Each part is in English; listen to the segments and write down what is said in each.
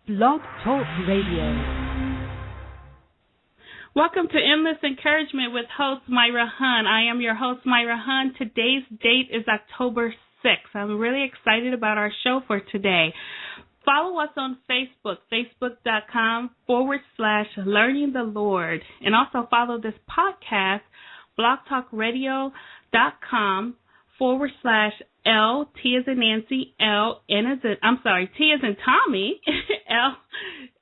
Blog Talk Radio. Welcome to Endless Encouragement with host Myra Hunn. I am your host, Myra Hunn. Today's date is October 6th. I'm really excited about our show for today. Follow us on Facebook, facebook.com/Learning the Lord. And also follow this podcast, blogtalkradio.com/L, T as in Nancy, L, N as in, T as in Tommy, L,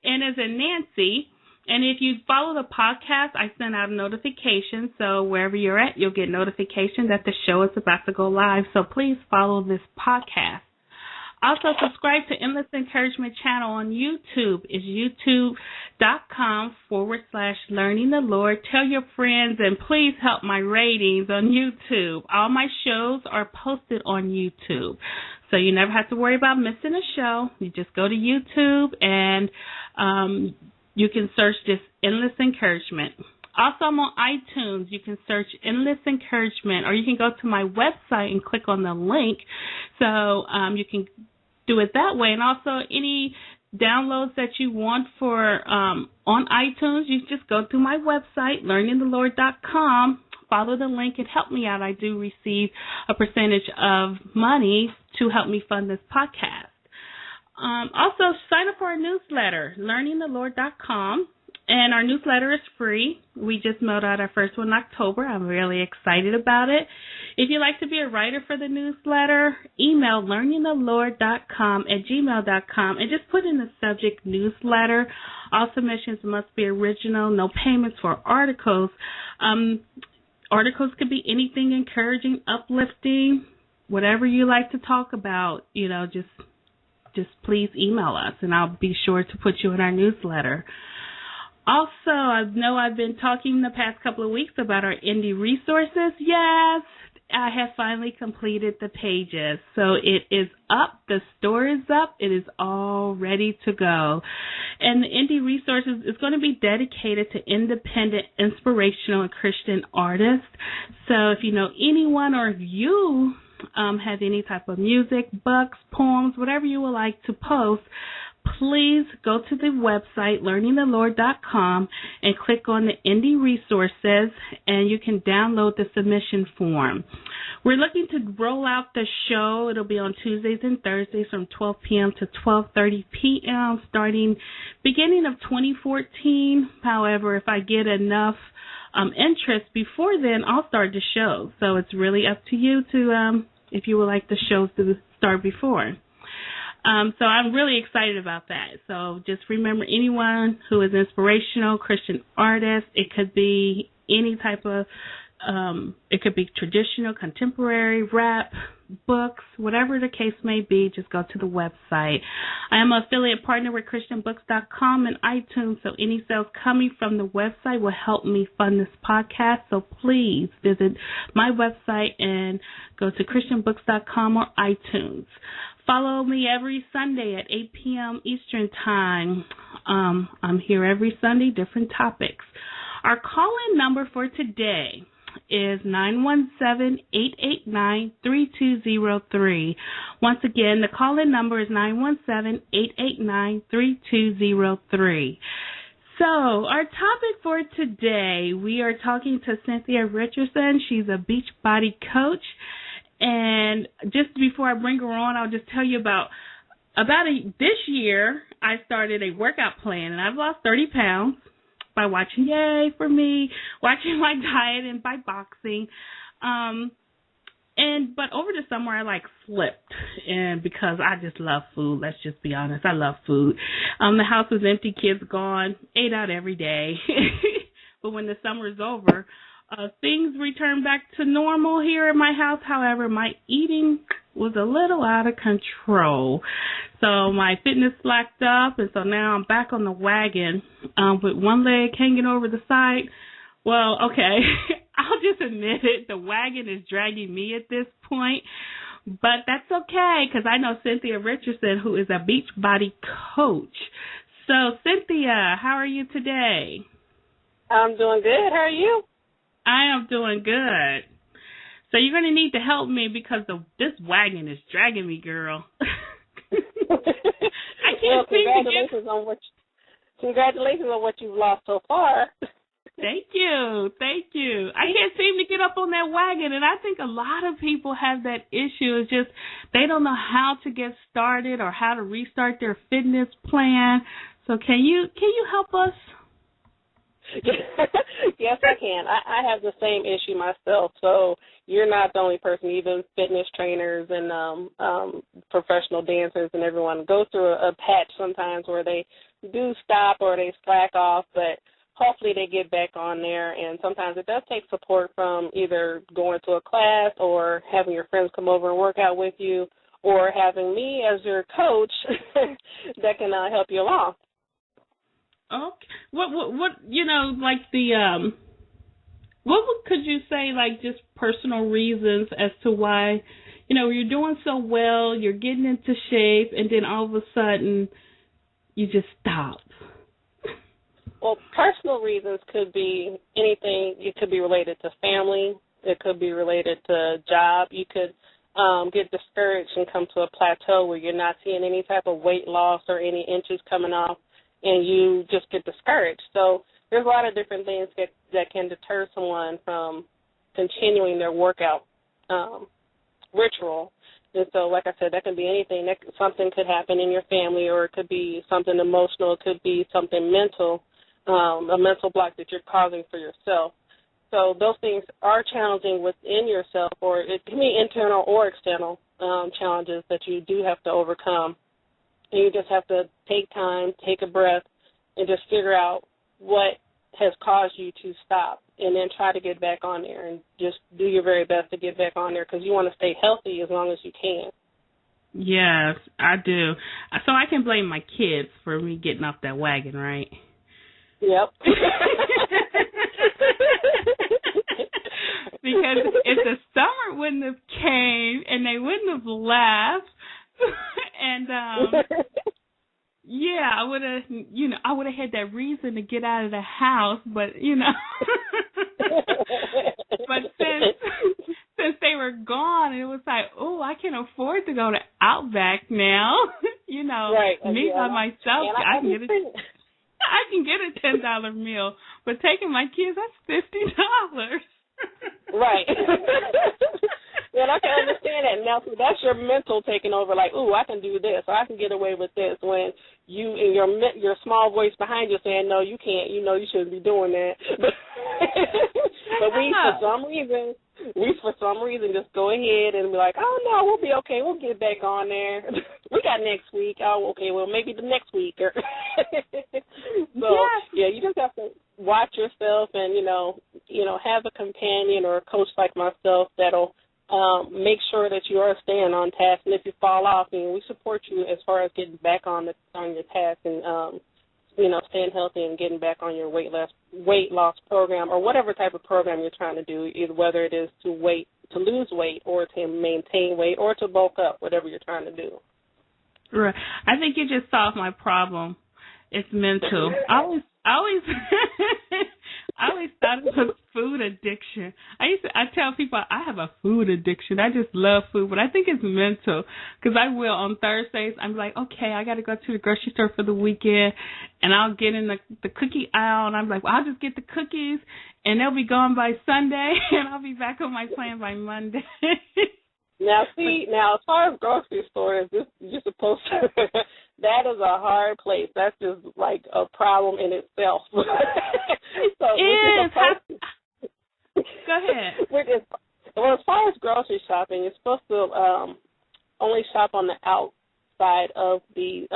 N as in Nancy. And if you follow the podcast, I send out notifications. So wherever you're at, you'll get notification that the show is about to go live. So please follow this podcast. Also, subscribe to Endless Encouragement channel on YouTube. It's youtube.com/Learning the Lord. Tell your friends and please help my ratings on YouTube. All my shows are posted on YouTube. So you never have to worry about missing a show. You just go to YouTube and you can search this Endless Encouragement. Also, I'm on iTunes. You can search Endless Encouragement, or you can go to my website and click on the link. So you can do it that way. And also, any downloads that you want for on iTunes, you just go to my website, learningthelord.com. Follow the link and help me out. I do receive a percentage of money to help me fund this podcast. Also, sign up for our newsletter, learningthelord.com. And our newsletter is free. We just mailed out our first one in October. I'm really excited about it. If you'd like to be a writer for the newsletter, email learningthelord.com@gmail.com and just put in the subject newsletter. All submissions must be original, no payments for articles. Articles could be anything encouraging, uplifting, whatever you like to talk about. Just please email us, and I'll be sure to put you in our newsletter. Also, I know I've been talking the past couple of weeks about our indie resources. Yes, I have finally completed the pages. So it is up. The store is up. It is all ready to go. And the indie resources is going to be dedicated to independent, inspirational, and Christian artists. So if you know anyone or if you have any type of music, books, poems, whatever you would like to post, please go to the website, learningthelord.com, and click on the Indie Resources, and you can download the submission form. We're looking to roll out the show. It'll be on Tuesdays and Thursdays from 12 p.m. to 12:30 p.m. starting beginning of 2014. However, if I get enough interest before then, I'll start the show. So it's really up to you to if you would like the shows to start before. So I'm really excited about that. So just remember, anyone who is inspirational, Christian artist, it could be any type of, it could be traditional, contemporary, rap, books, whatever the case may be, just go to the website. I am an affiliate partner with ChristianBooks.com and iTunes, so any sales coming from the website will help me fund this podcast. So please visit my website and go to ChristianBooks.com or iTunes. Follow me every Sunday at 8 p.m. Eastern Time. I'm here every Sunday, different topics. Our call-in number for today is 917-889-3203. Once again, the call-in number is 917-889-3203. So our topic for today, we are talking to Synthia Richardson. She's a Beachbody coach. And just before I bring her on, I'll just tell you about this year, I started a workout plan, and I've lost 30 pounds by watching my diet and by boxing. But over the summer, I slipped, and because I just love food, let's just be honest, I love food. The house was empty, kids gone, ate out every day. But when the summer is over, things returned back to normal here in my house. However, my eating was a little out of control. So my fitness slacked up, and so now I'm back on the wagon with one leg hanging over the side. Well, okay, I'll just admit it. The wagon is dragging me at this point. But that's okay, because I know Synthia Richardson, who is a Beachbody coach. So, Synthia, how are you today? I'm doing good. How are you? I am doing good. So you're going to need to help me because this wagon is dragging me, girl. I Well, congratulations on what you've lost so far. Thank you. I can't seem to get up on that wagon, and I think a lot of people have that issue. It's just they don't know how to get started or how to restart their fitness plan. So can you help us? Yes, I can. I have the same issue myself, so you're not the only person. Even fitness trainers and professional dancers and everyone go through a patch sometimes where they do stop or they slack off, but hopefully they get back on there. And sometimes it does take support from either going to a class or having your friends come over and work out with you, or having me as your coach that can help you along. Okay. What like the could you say, like, just personal reasons as to why, you're doing so well, you're getting into shape, and then all of a sudden you just stop? Well, personal reasons could be anything. It could be related to family. It could be related to job. You could get discouraged and come to a plateau where you're not seeing any type of weight loss or any inches coming off, and you just get discouraged. So there's a lot of different things that can deter someone from continuing their workout ritual. And so, like I said, that can be anything. Something could happen in your family, or it could be something emotional. It could be something mental, a mental block that you're causing for yourself. So those things are challenging within yourself, or it can be internal or external challenges that you do have to overcome. And you just have to take time, take a breath, and just figure out what has caused you to stop, and then try to get back on there and just do your very best to get back on there, because you want to stay healthy as long as you can. Yes, I do. So I can blame my kids for me getting off that wagon, right? Yep. Because if the summer wouldn't have came and they wouldn't have laughed, and yeah, I would have had that reason to get out of the house, but but since they were gone, it was like, oh, I can afford to go to Outback now. Right. Me by myself, I can get a $10 meal, but taking my kids, that's $50. Right. Well, I can understand that. Now, so that's your mental taking over, like, ooh, I can do this, or I can get away with this, when you and your small voice behind you saying, no, you can't, you shouldn't be doing that. But we, for some reason, just go ahead and be like, oh, no, we'll be okay. We'll get back on there. We got next week. Oh, okay, well, maybe the next week. So, yeah, you just have to watch yourself and, have a companion or a coach like myself that'll make sure that you are staying on task. And if you fall off, we support you as far as getting back on your task and, staying healthy and getting back on your weight loss program, or whatever type of program you're trying to do, either whether it is to lose weight or to maintain weight or to bulk up, whatever you're trying to do. Right. I think you just solved my problem. It's mental. I always thought it was food addiction. I tell people I have a food addiction. I just love food, but I think it's mental, because I will on Thursdays. I'm like, okay, I got to go to the grocery store for the weekend, and I'll get in the cookie aisle, and I'm like, well, I'll just get the cookies, and they'll be gone by Sunday, and I'll be back on my plan by Monday. Now, as far as grocery stores, you're supposed to, that is a hard place. That's just like a problem in itself. So go ahead. Well, as far as grocery shopping, you're supposed to only shop on the outside of the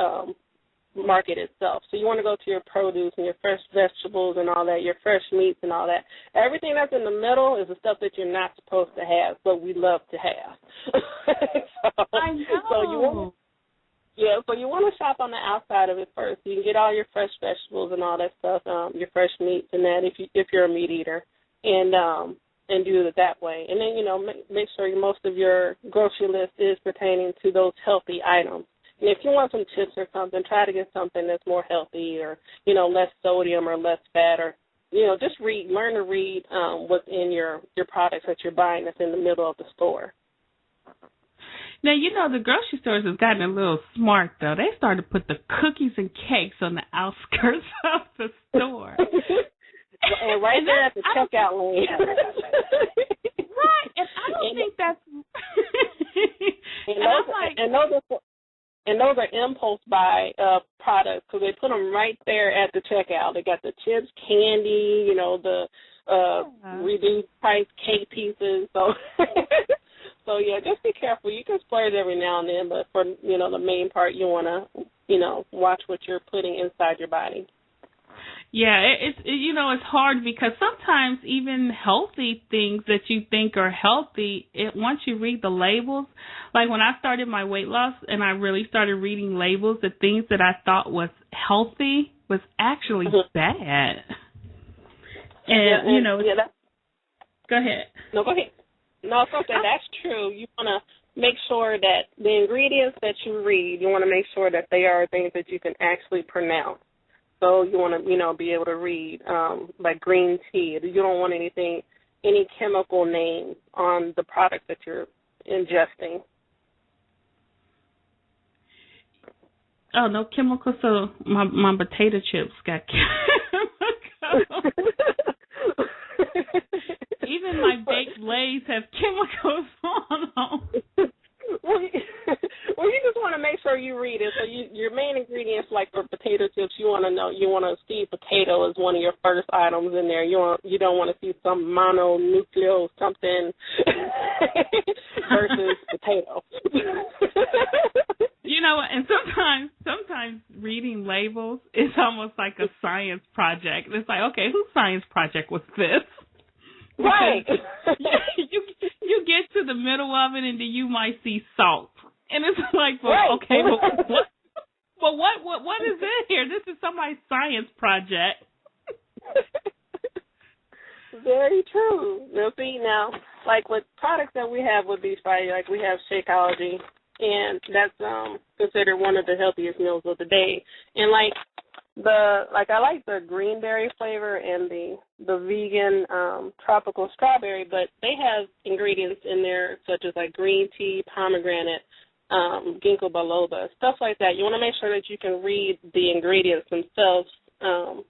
market itself. So you want to go to your produce and your fresh vegetables and all that, your fresh meats and all that. Everything that's in the middle is the stuff that you're not supposed to have, but we love to have. I know. So you want to shop on the outside of it first. You can get all your fresh vegetables and all that stuff, your fresh meats and that, if you're a meat eater, and do it that way. And then, make sure most of your grocery list is pertaining to those healthy items. And if you want some chips or something, try to get something that's more healthy, or, less sodium or less fat, or, just learn to read what's in your products that you're buying that's in the middle of the store. Now, the grocery stores has gotten a little smart, though. They started to put the cookies and cakes on the outskirts of the store. And right there at the checkout lane. Right, and I don't think that's... and those are impulse buy products because they put them right there at the checkout. They got the chips, candy, the reduced price cake pieces. So, so yeah, just be careful. You can splurge every now and then, but for the main part, you want to watch what you're putting inside your body. Yeah, it's hard because sometimes even healthy things that you think are healthy, once you read the labels, like when I started my weight loss and I really started reading labels, the things that I thought was healthy was actually bad. And go ahead. No, go ahead. No, something that's true. You want to make sure that the ingredients that you read, you want to make sure that they are things that you can actually pronounce. So you want to, be able to read like green tea. You don't want any chemical names on the product that you're ingesting. Oh, no chemicals. So my potato chips got chemicals. Even my baked Lays have chemicals on them. Well, you just want to make sure you read it. So your main ingredients, like for potato chips, you want to see potato as one of your first items in there. You don't want to see some mononuclear something versus potato. And sometimes reading labels is almost like a science project. It's like, okay, whose science project was this? Right. You get to the middle of it and then you might see salt. And it's like, well, right. Okay, what is in here? This is somebody's science project. Very true. Now, like with products that we have with Beachbody, like we have Shakeology, and that's considered one of the healthiest meals of the day. And I like the greenberry flavor and the vegan tropical strawberry, but they have ingredients in there such as like green tea, pomegranate, ginkgo biloba, stuff like that. You want to make sure that you can read the ingredients themselves, and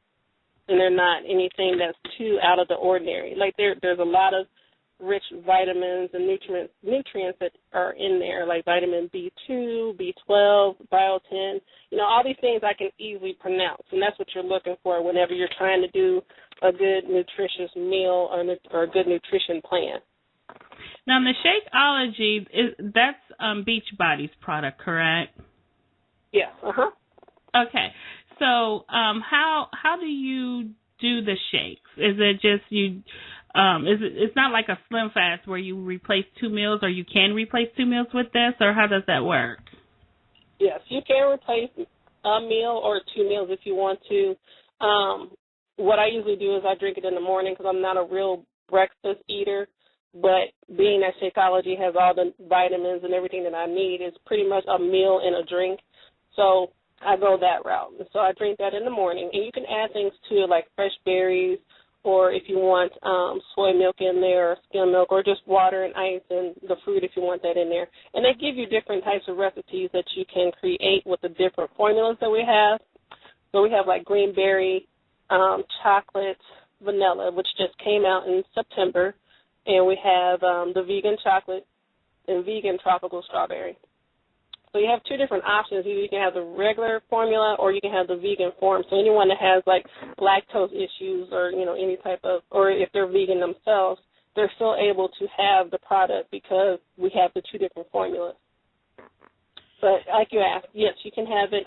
they're not anything that's too out of the ordinary. Like there's a lot of rich vitamins and nutrients that are in there, like vitamin B2, B12, biotin. All these things I can easily pronounce, and that's what you're looking for whenever you're trying to do a good nutritious meal or a good nutrition plan. Now, the Shakeology, that's Beachbody's product, correct? Yes. Okay. So how do you do the shakes? Is it just you? It's not like a Slim Fast where you replace 2 meals, or you can replace 2 meals with this, or how does that work? Yes, you can replace a meal or 2 meals if you want to. What I usually do is I drink it in the morning because I'm not a real breakfast eater, but being that Shakeology has all the vitamins and everything that I need, it's pretty much a meal and a drink. So I go that route. So I drink that in the morning, and you can add things to it like fresh berries, or if you want soy milk in there, or skim milk, or just water and ice and the fruit if you want that in there. And they give you different types of recipes that you can create with the different formulas that we have. So we have like green berry, chocolate, vanilla, which just came out in September. And we have the vegan chocolate and vegan tropical strawberry. So you have 2 different options. Either you can have the regular formula or you can have the vegan form. So anyone that has like lactose issues or, any type of, or if they're vegan themselves, they're still able to have the product because we have the 2 different formulas. But like you asked, yes, you can have it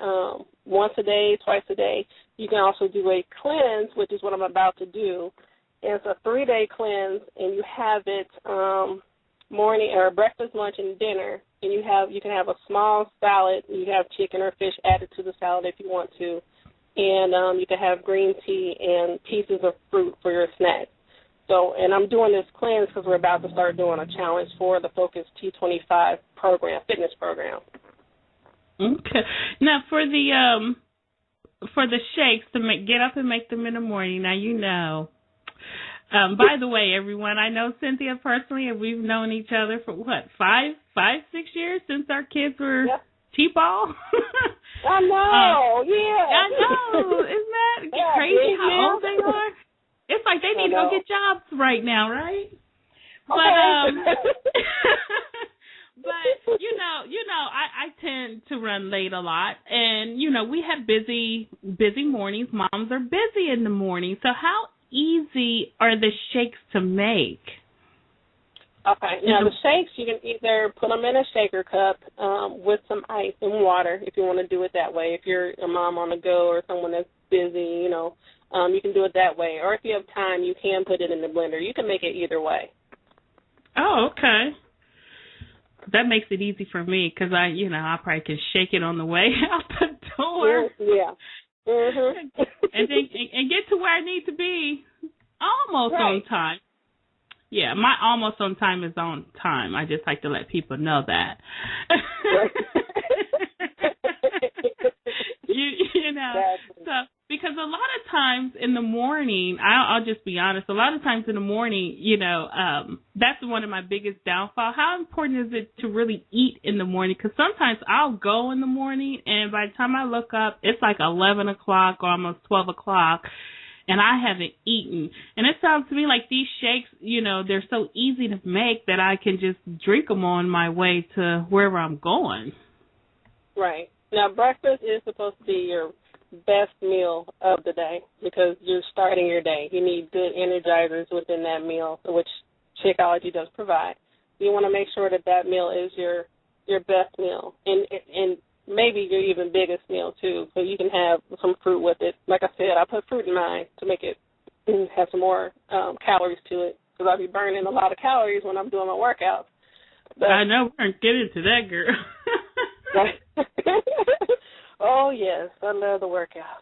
once a day, twice a day. You can also do a cleanse, which is what I'm about to do. And it's a 3-day cleanse, and you have it morning or breakfast, lunch, and dinner. And you can have a small salad. You have chicken or fish added to the salad if you want to, and you can have green tea and pieces of fruit for your snack. So, and I'm doing this cleanse because we're about to start doing a challenge for the Focus T25 program, fitness program. Okay. Now for the shakes to get up and make them in the morning. Now By the way, everyone, I know Cynthia personally, and we've known each other for, 6 years since our kids were T-ball? I know, I know. Isn't that crazy how old they are? It's like they need to go get jobs right now, right? But but I tend to run late a lot, and we have busy mornings. Moms are busy in the morning. So how easy are the shakes to make? Okay, now the shakes, you can either put them in a shaker cup with some ice and water if you want to do it that way. If you're a mom on the go or someone that's busy, you can do it that way. Or if you have time, you can put it in the blender. You can make it either way. Oh, okay. That makes it easy for me because I probably can shake it on the way out the door. Yeah. Mm-hmm. and get to where I need to be almost on time. Yeah, my almost on time is on time. I just like to let people know that. So because a lot of times in the morning, I'll just be honest, a lot of times in the morning, that's one of my biggest downfall. How important is it to really eat in the morning? Because sometimes I'll go in the morning, and by the time I look up, it's like 11 o'clock or almost 12 o'clock, and I haven't eaten. And it sounds to me like these shakes, they're so easy to make that I can just drink them on my way to wherever I'm going. Right. Now, breakfast is supposed to be your best meal of the day because you're starting your day. You need good energizers within that meal, which Shakeology does provide. You want to make sure that meal is your best meal and maybe your even biggest meal, too, so you can have some fruit with it. Like I said, I put fruit in mine to make it have some more calories to it because I'll be burning a lot of calories when I'm doing my workouts. But, I know. We're going to get into that, girl. Oh, yes. I love the workouts.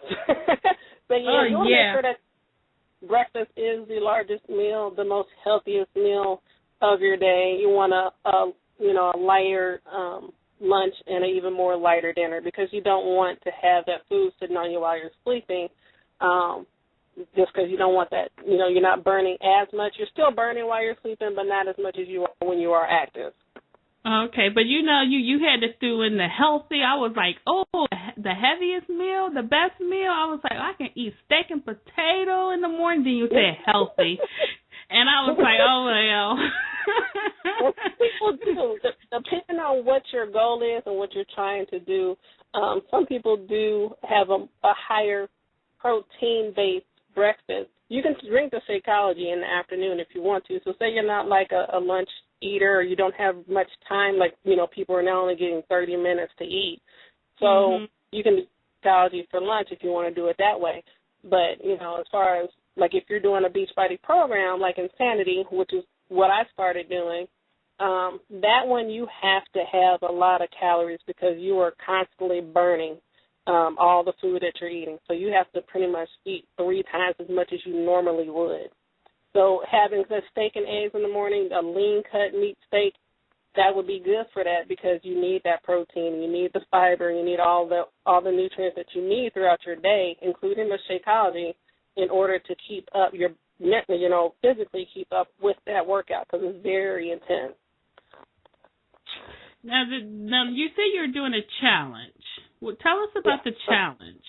But, you want to make sure that breakfast is the largest meal, the most healthiest meal of your day. You want a lighter lunch and an even more lighter dinner because you don't want to have that food sitting on you while you're sleeping just because you don't want that. You're not burning as much. You're still burning while you're sleeping, but not as much as you are when you are active. Okay, but you had to throw in the healthy. I was like, the heaviest meal, the best meal. I was like, I can eat steak and potato in the morning. Then you said healthy. And I was like, oh, well. Well, people do. Depending on what your goal is and what you're trying to do, some people do have a higher protein-based breakfast. You can drink the Shakeology in the afternoon if you want to. So say you're not like a lunch eater or you don't have much time, like, people are now only getting 30 minutes to eat. So you can do Shakeology for lunch if you want to do it that way. But, as far as, like, if you're doing a Beachbody program like Insanity, which is what I started doing, that one you have to have a lot of calories because you are constantly burning all the food that you're eating. So you have to pretty much eat 3 times as much as you normally would. So having the steak and eggs in the morning, a lean-cut meat steak, that would be good for that because you need that protein, you need the fiber, you need all the nutrients that you need throughout your day, including the Shakeology, in order to keep up physically keep up with that workout because it's very intense. Now, you say you're doing a challenge. Well, tell us about the challenge.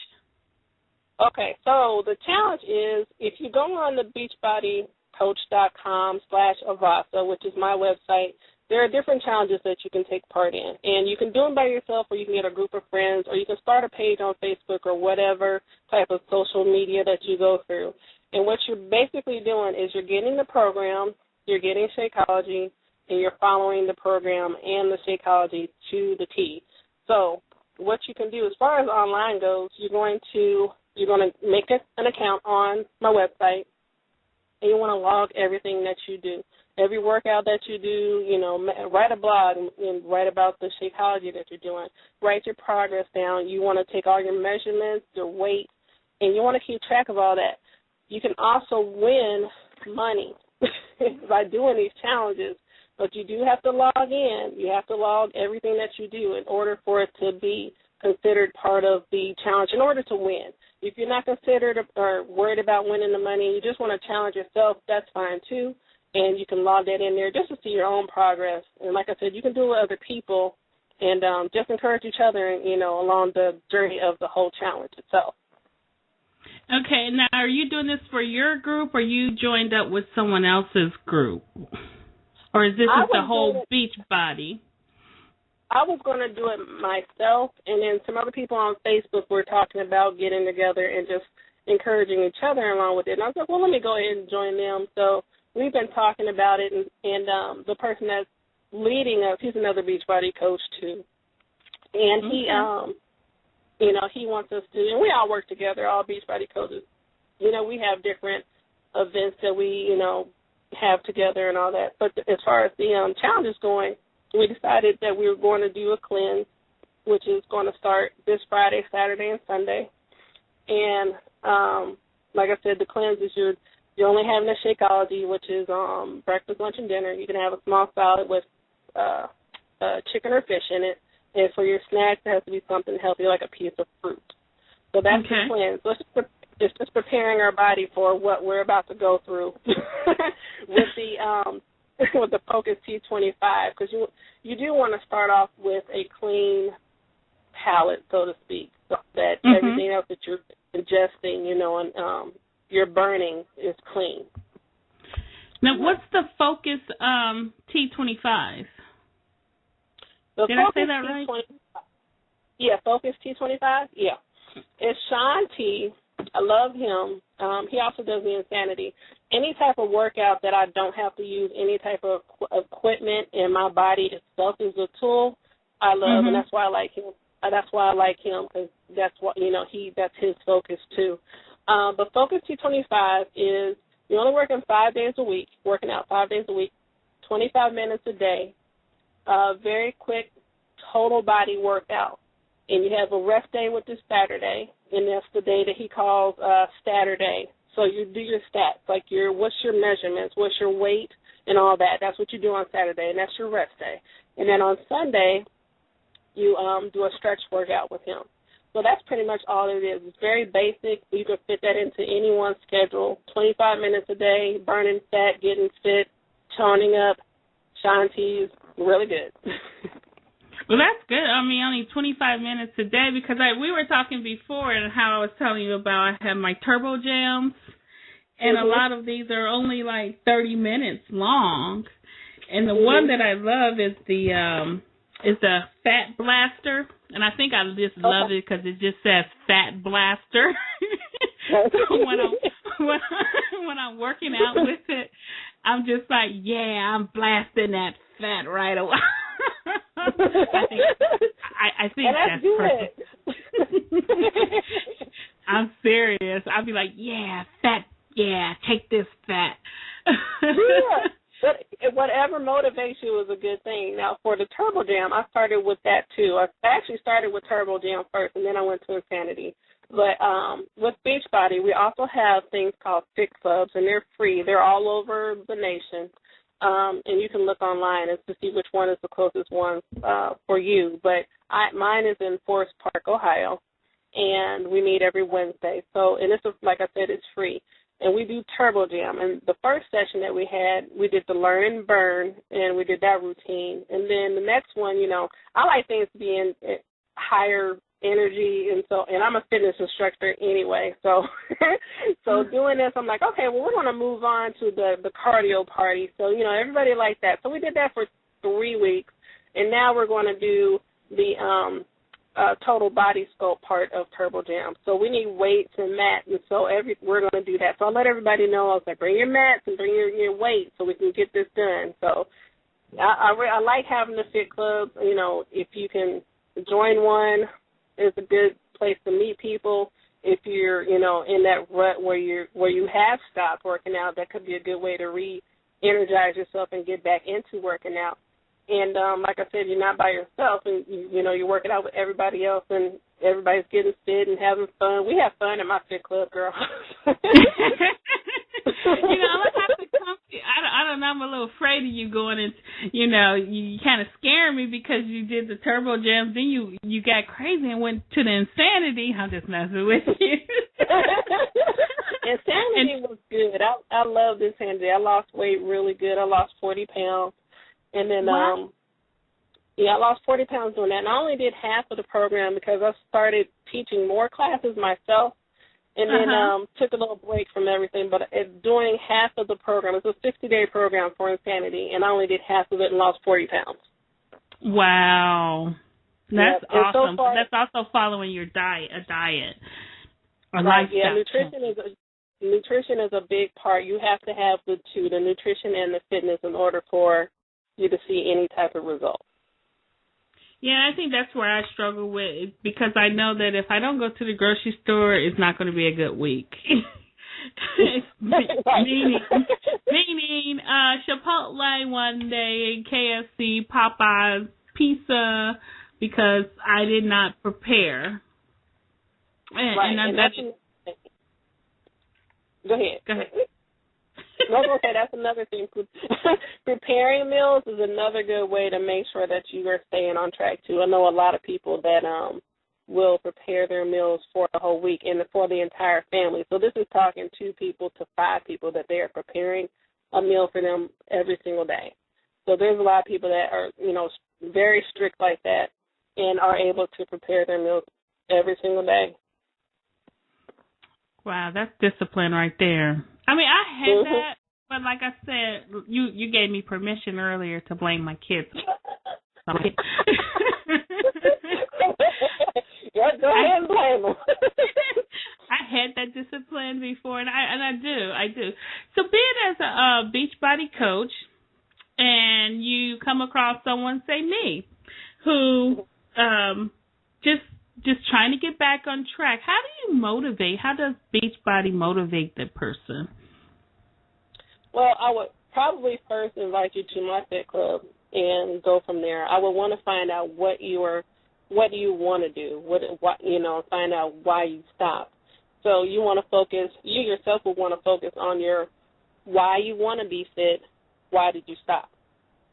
Okay, so the challenge is if you go on the beachbodycoach.com/Avasa, which is my website, there are different challenges that you can take part in. And you can do them by yourself or you can get a group of friends or you can start a page on Facebook or whatever type of social media that you go through. And what you're basically doing is you're getting the program, you're getting Shakeology, and you're following the program and the Shakeology to the T. So what you can do as far as online goes, you're going to make an account on my website, and you want to log everything that you do. Every workout that you do, write a blog and write about the Shakeology that you're doing. Write your progress down. You want to take all your measurements, your weight, and you want to keep track of all that. You can also win money by doing these challenges, but you do have to log in. You have to log everything that you do in order for it to be considered part of the challenge in order to win. if you're not considered or worried about winning the money, you just want to challenge yourself, that's fine too. And you can log that in there just to see your own progress. And like I said, you can do it with other people and just encourage each other, along the journey of the whole challenge itself. Okay, now are you doing this for your group, or you joined up with someone else's group? Or is this the whole Beachbody? I was going to do it myself, and then some other people on Facebook were talking about getting together and just encouraging each other along with it. And I was like, well, let me go ahead and join them. So we've been talking about it, and the person that's leading us, he's another Beachbody coach too. And he wants us to, and we all work together, all Beachbody coaches. We have different events that we, have together and all that. But as far as the challenge is going, we decided that we were going to do a cleanse, which is going to start this Friday, Saturday, and Sunday. And like I said, the cleanse is you're only having a Shakeology, which is breakfast, lunch, and dinner. You can have a small salad with chicken or fish in it. And for your snacks, it has to be something healthy, like a piece of fruit. So that's the cleanse. So it's just preparing our body for what we're about to go through with the Focus T25, because you do want to start off with a clean palate, so to speak, so that everything else that you're ingesting, and you're burning is clean. Now, what's the Focus T25? Did I say that right? Yeah, Focus T25. Yeah, it's Sean T. I love him. He also does the Insanity. Any type of workout that I don't have to use any type of equipment, and my body itself is a tool, I love, and that's why I like him. Because that's what that's his focus too. But Focus T25 is you're only working 5 days a week, working out 5 days a week, 25 minutes a day, very quick total body workout. And you have a rest day with this Saturday, and that's the day that he calls Saturday. So you do your stats, like what's your measurements, what's your weight, and all that. That's what you do on Saturday, and that's your rest day. And then on Sunday, you do a stretch workout with him. So that's pretty much all it is. It's very basic. You can fit that into anyone's schedule. 25 minutes a day, burning fat, getting fit, toning up, Shanti's, really good. Well, that's good. I mean, only 25 minutes a day, because we were talking before and how I was telling you about I have my Turbo Jams, and a lot of these are only like 30 minutes long. And the one that I love is the Fat Blaster, and I think I just love it because it just says Fat Blaster. when I'm working out with it, I'm just like, yeah, I'm blasting that fat right away. I think that's perfect. I'm serious. I'll be like, yeah, fat, yeah, take this fat. Yeah. But whatever motivates you is a good thing. Now, for the Turbo Jam, I started with that too. I actually started with Turbo Jam first, and then I went to Insanity. But with Beachbody, we also have things called Fit Clubs, and they're free. They're all over the nation. And you can look online to see which one is the closest one for you. But mine is in Forest Park, Ohio, and we meet every Wednesday. So, and like I said, it's free. And we do Turbo Jam. And the first session that we had, we did the Learn and Burn, and we did that routine. And then the next one, I like things to be in higher energy, and I'm a fitness instructor anyway. So doing this, I'm like, okay, well, we're going to move on to the cardio party. So, everybody liked that. So we did that for 3 weeks, and now we're going to do the total body sculpt part of Turbo Jam. So we need weights and mats, and so we're going to do that. So I'll let everybody know. I was like, bring your mats and bring your weights so we can get this done. So I like having the Fit Club. If you can join one, it's a good place to meet people. If you're, in that rut where you have stopped working out, that could be a good way to re-energize yourself and get back into working out. And like I said, you're not by yourself, and you're working out with everybody else, and everybody's getting fit and having fun. We have fun at my Fit Club, girl. I have to come. I don't know. I'm a little afraid of you going and you kind of scare me because you did the Turbo Jams, then you got crazy and went to the Insanity. I'm just messing with you. Insanity was good. I love this Insanity. I lost weight really good. I lost 40 pounds. And then, wow. I lost 40 pounds doing that. And I only did half of the program because I started teaching more classes myself. And then took a little break from everything. But doing half of the program, it's a 60-day program for Insanity, and I only did half of it and lost 40 pounds. Wow. That's awesome. So far, that's also following your diet, a right, lifestyle. Yeah, nutrition is a big part. You have to have the two, the nutrition and the fitness, in order for you to see any type of result. Yeah, I think that's where I struggle with, because I know that if I don't go to the grocery store, it's not going to be a good week. meaning Chipotle one day, KFC, Popeyes, pizza, because I did not prepare. Go ahead. Go ahead. No, okay, that's another thing. Preparing meals is another good way to make sure that you are staying on track, too. I know a lot of people that will prepare their meals for the whole week and for the entire family. So this is talking 2 people to 5 people that they are preparing a meal for them every single day. So there's a lot of people that are, very strict like that and are able to prepare their meals every single day. Wow, that's discipline right there. I mean, I had that, but like I said, you gave me permission earlier to blame my kids. Go ahead and blame them. I had that discipline before, and I do. So being as a Beachbody coach, and you come across someone, say me, who just trying to get back on track, how do you motivate? How does Beachbody motivate the person? Well, I would probably first invite you to my Fit Club and go from there. I would want to find out what do you want to do, find out why you stopped. So you want to focus, you yourself will want to focus on your why you want to be fit, why did you stop?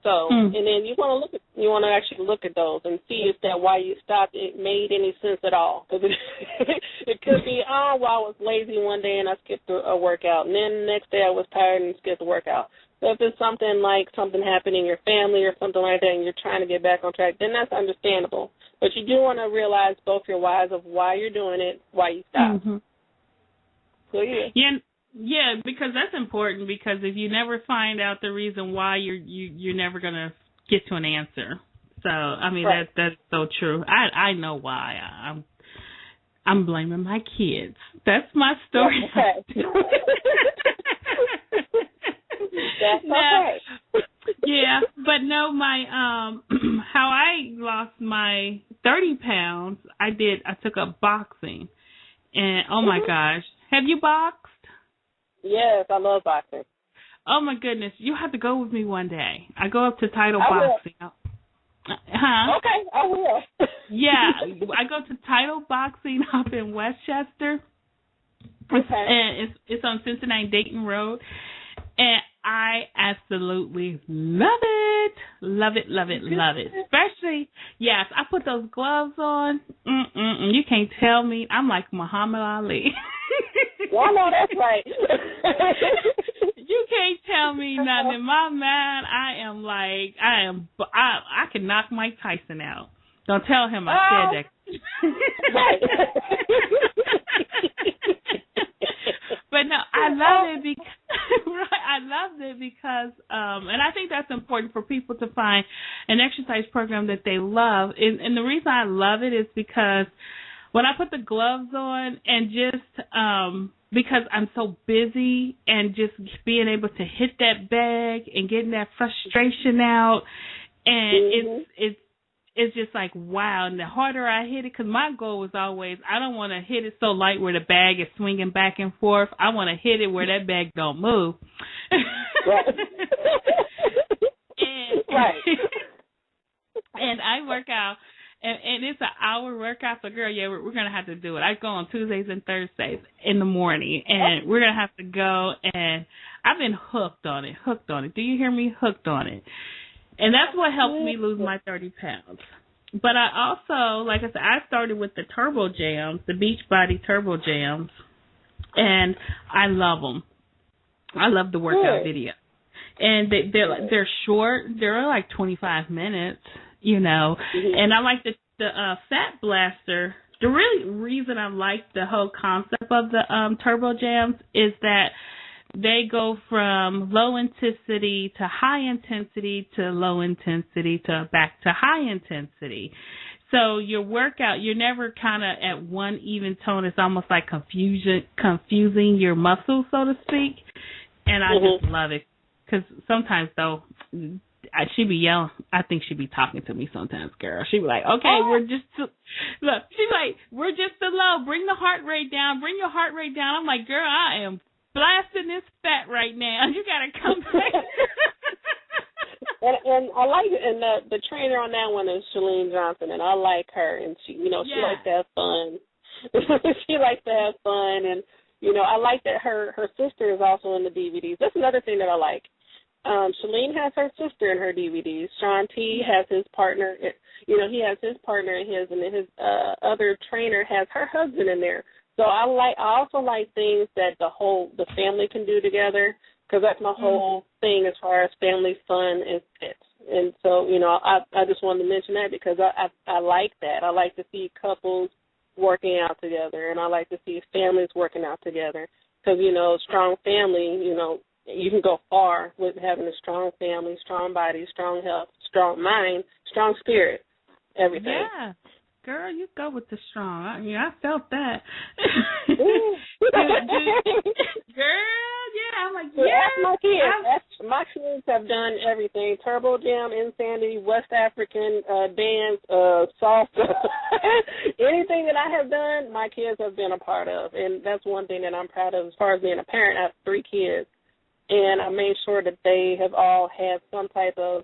So, and then you want to actually look at those and see if that why you stopped, it made any sense at all. Because it could be, I was lazy one day and I skipped a workout, and then the next day I was tired and skipped the workout. So if it's something like something happened in your family or something like that and you're trying to get back on track, then that's understandable. But you do want to realize both your whys of why you're doing it, why you stopped. Mm-hmm. So, Yeah, because that's important, because if you never find out the reason why, you're never going to get to an answer. So, I mean, right. That's so true. I know why. I'm blaming my kids. That's my story. Okay. That's okay. Yeah, but no, my how I lost my 30 pounds, I took up boxing. And oh my gosh, have you boxed? Yes, I love boxing. Oh my goodness, you have to go with me one day. I go up to Title Boxing. Huh? Okay, I will. Yeah, I go to Title Boxing up in Westchester. Okay. And it's on Cincinnati Dayton Road. And I absolutely love it. Love it, love it, love it. Especially, yes, I put those gloves on. You can't tell me. I'm like Muhammad Ali. Well, no, that's right. You can't tell me nothing. My man, I can knock Mike Tyson out. Don't tell him I said that. Right. But no, I love it because and I think that's important for people to find an exercise program that they love. And the reason I love it is because when I put the gloves on and just because I'm so busy and just being able to hit that bag and getting that frustration out, and it's just like, wow. And the harder I hit it, because my goal was always, I don't want to hit it so light where the bag is swinging back and forth. I want to hit it where that bag don't move. Right. Right. And I work out. And it's an hour workout, so girl, yeah, we're going to have to do it. I go on Tuesdays and Thursdays in the morning, and we're going to have to go, and I've been hooked on it. Do you hear me? Hooked on it. And that's what helped me lose my 30 pounds. But I also, like I said, I started with the Turbo Jams, the Beachbody Turbo Jams, and I love them. I love the workout video. And they're short. They're like 25 minutes, you know. Mm-hmm. And I like the Fat Blaster. The really reason I like the whole concept of the Turbo Jams is that they go from low intensity to high intensity to low intensity to back to high intensity. So your workout, you're never kind of at one even tone. It's almost like confusing your muscles, so to speak. And I just love it. Because sometimes, though, she be yelling. I think she be talking to me sometimes, girl. She be like, okay, we're just too low. Bring the heart rate down. Bring your heart rate down. I'm like, girl, I am blasting this fat right now. You got to come back. And I like it. And the trainer on that one is Shalene Johnson, and I like her. And she, she likes to have fun. She likes to have fun. And, I like that her sister is also in the DVDs. That's another thing that I like. Shalene has her sister in her DVDs. Sean T has his partner. He has his partner in his, and then his other trainer has her husband in there. So I also like things that the family can do together, because that's my whole thing as far as family fun and fits. And so, I just wanted to mention that because I like that. I like to see couples working out together, and I like to see families working out together because, strong family, you can go far with having a strong family, strong body, strong health, strong mind, strong spirit, everything. Yeah. Girl, you go with the strong. I felt that. Girl, yeah, I'm like, yeah. That's my kids. My kids have done everything. Turbo Jam, Insanity, West African dance, salsa. Anything that I have done, my kids have been a part of. And that's one thing that I'm proud of as far as being a parent. I have 3 kids. And I made sure that they have all had some type of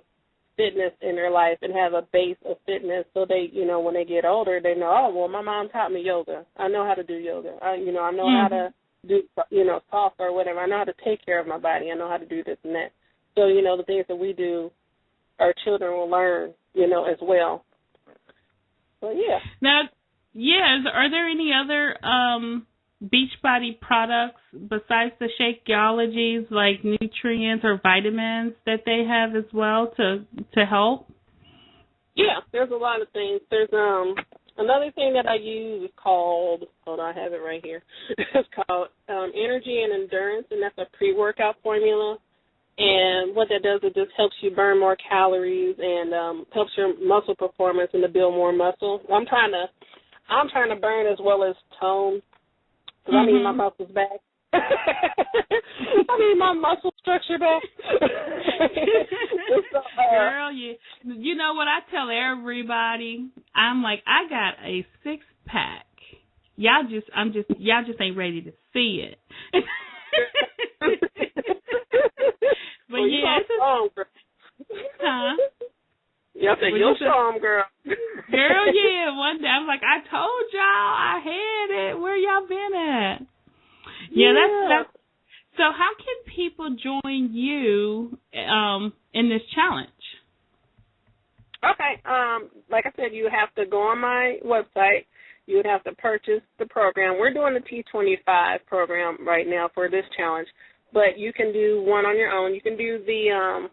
fitness in their life and have a base of fitness so they, when they get older, they know, oh, well, my mom taught me yoga. I know how to do yoga. I know how to do, salsa or whatever. I know how to take care of my body. I know how to do this and that. So, the things that we do, our children will learn, as well. So, yeah. Now, yes, are there any other Beachbody products besides the Shakeologies, like nutrients or vitamins that they have as well to help? Yeah, there's a lot of things. There's another thing that I use is called, hold on, I have it right here. It's called Energy and Endurance, and that's a pre-workout formula. And what that does, it just helps you burn more calories and helps your muscle performance and to build more muscle. I'm trying to burn as well as tone. I need my muscles back. I need my muscle structure back. Girl, you know what I tell everybody? I'm like, I got a 6-pack. Y'all just ain't ready to see it. But well, yeah, strong, girl. Huh? Yeah, I think you're strong, girl. Girl, yeah. One day I was like, I told y'all I had it. Where y'all been at? Yeah, that's. So how can people join you in this challenge? Okay. Like I said, you have to go on my website. You would have to purchase the program. We're doing the T25 program right now for this challenge, but you can do one on your own. You can do the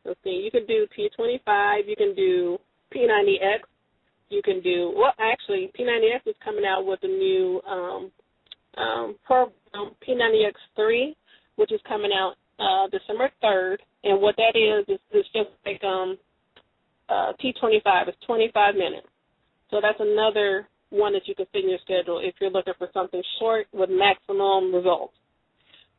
let's see, you can do T25, you can do P90X, you can do, well, actually, P90X is coming out with a new program, P90X3, which is coming out December 3rd, and what that is it's just like T25, it's 25 minutes. So that's another one that you can fit in your schedule if you're looking for something short with maximum results.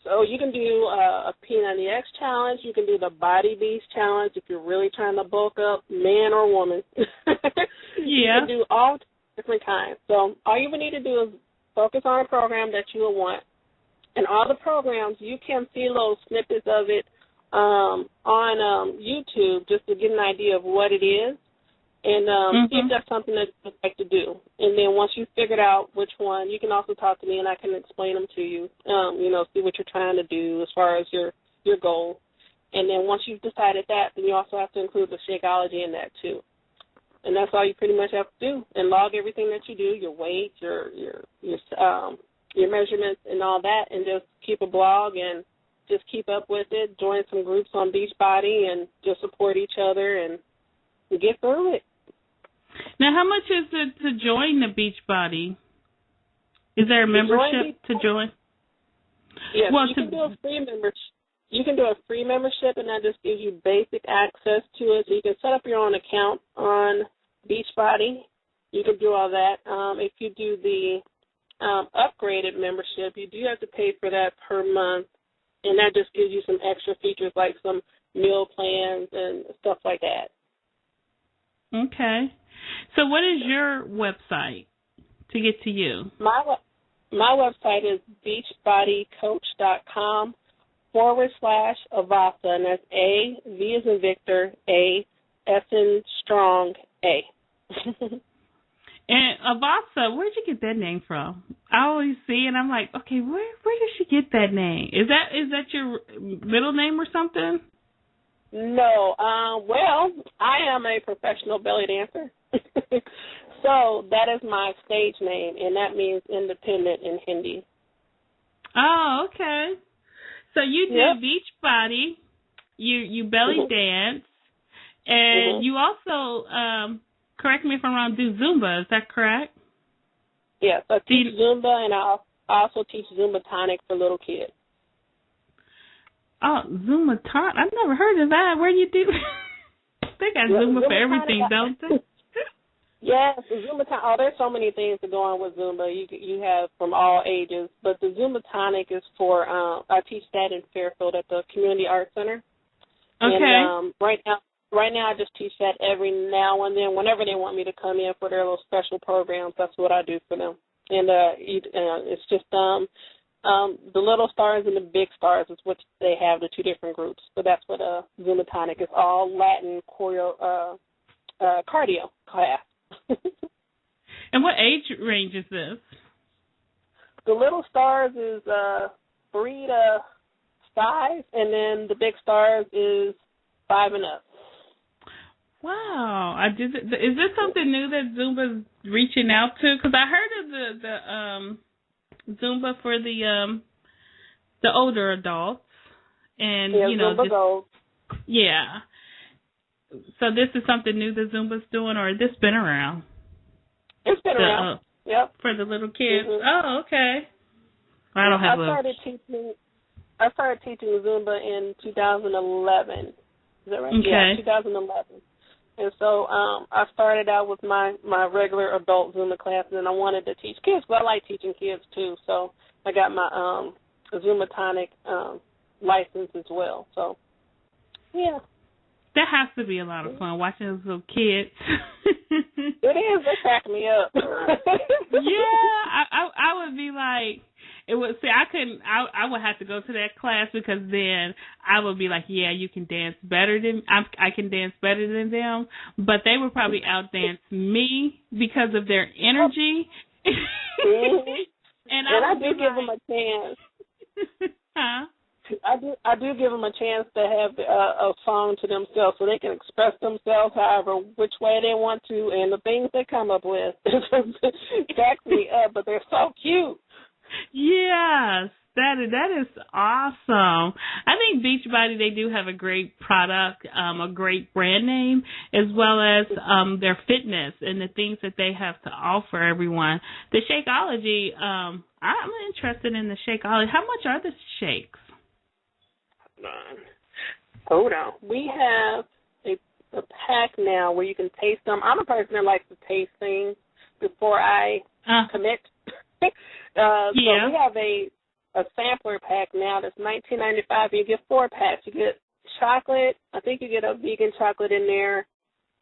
So you can do a P90X challenge. You can do the Body Beast challenge if you're really trying to bulk up, man or woman. Yeah. You can do all different kinds. So all you would need to do is focus on a program that you will want. And all the programs, you can see little snippets of it on YouTube just to get an idea of what it is. And see if that's something that you'd like to do. And then once you've figured out which one, you can also talk to me and I can explain them to you, see what you're trying to do as far as your goal. And then once you've decided that, then you also have to include the Shakeology in that too. And that's all you pretty much have to do. And log everything that you do, your weight, your your measurements and all that, and just keep a blog and just keep up with it, join some groups on Beachbody, and just support each other and get through it. Now, how much is it to join the Beachbody? Is there a membership to join? Yes, well, you can do a free membership. You can do a free membership, and that just gives you basic access to it. So you can set up your own account on Beachbody. You can do all that. If you do the upgraded membership, you do have to pay for that per month, and that just gives you some extra features like some meal plans and stuff like that. Okay. So what is your website to get to you? My website is beachbodycoach.com/Avasa, and that's A, V as in Victor, A, S in strong, A. And Avasa, where'd you get that name from? I always see and I'm like, okay, where did she get that name? Is that your middle name or something? No. Well, I am a professional belly dancer. So that is my stage name, and that means independent in Hindi. Oh, okay. So you do Beachbody, you belly dance, and you also, correct me if I'm wrong, do Zumba. Is that correct? Yes, I teach Zumba, and I also teach Zumba tonic for little kids. Oh, Zumba tonic? I've never heard of that. Where do you do? They got Zumba for everything, don't they? Yes, the Zumba tonic. Oh, there's so many things to go on with Zumba. You have from all ages, but the Zumba tonic is for. I teach that in Fairfield at the Community Arts Center. Okay. And right now I just teach that every now and then. Whenever they want me to come in for their little special programs, that's what I do for them. And it's just the little stars and the big stars is what they have, the two different groups. So that's what Zumba tonic is, all Latin cardio class. And what age range is this? The little stars is 3 to 5, and then the big stars is 5 and up. Wow! Is this something new that Zumba's reaching out to? Because I heard of the Zumba for the older adults, and Zumba Gold. Yeah. So this is something new that Zumba's doing, or has this been around? It's been around. Yep. For the little kids. Mm-hmm. Oh, okay. I don't have I started teaching Zumba in 2011. Is that right? Okay. Yeah, 2011. And so I started out with my regular adult Zumba classes, and I wanted to teach kids, but I like teaching kids too. So I got my Zumba tonic license as well. So, yeah. That has to be a lot of fun watching those little kids. It is. They crack me up. Yeah, I would be like, it would. See, I couldn't. I would have to go to that class because then I would be like, yeah, you can dance better than I can dance better than them, but they would probably outdance me because of their energy. Mm-hmm. And I do give them a chance. Huh? I do give them a chance to have a song to themselves so they can express themselves however which way they want to, and the things they come up with cracks me up, but they're so cute. Yes, that is awesome. I think Beachbody, they do have a great product, a great brand name, as well as their fitness and the things that they have to offer everyone. The Shakeology, I'm interested in the Shakeology. How much are the shakes? Hold on. We have a pack now where you can taste them. I'm a person that likes to taste things before I commit. So we have a sampler pack now that's $19.95. You get 4 packs. You get chocolate. I think you get a vegan chocolate in there,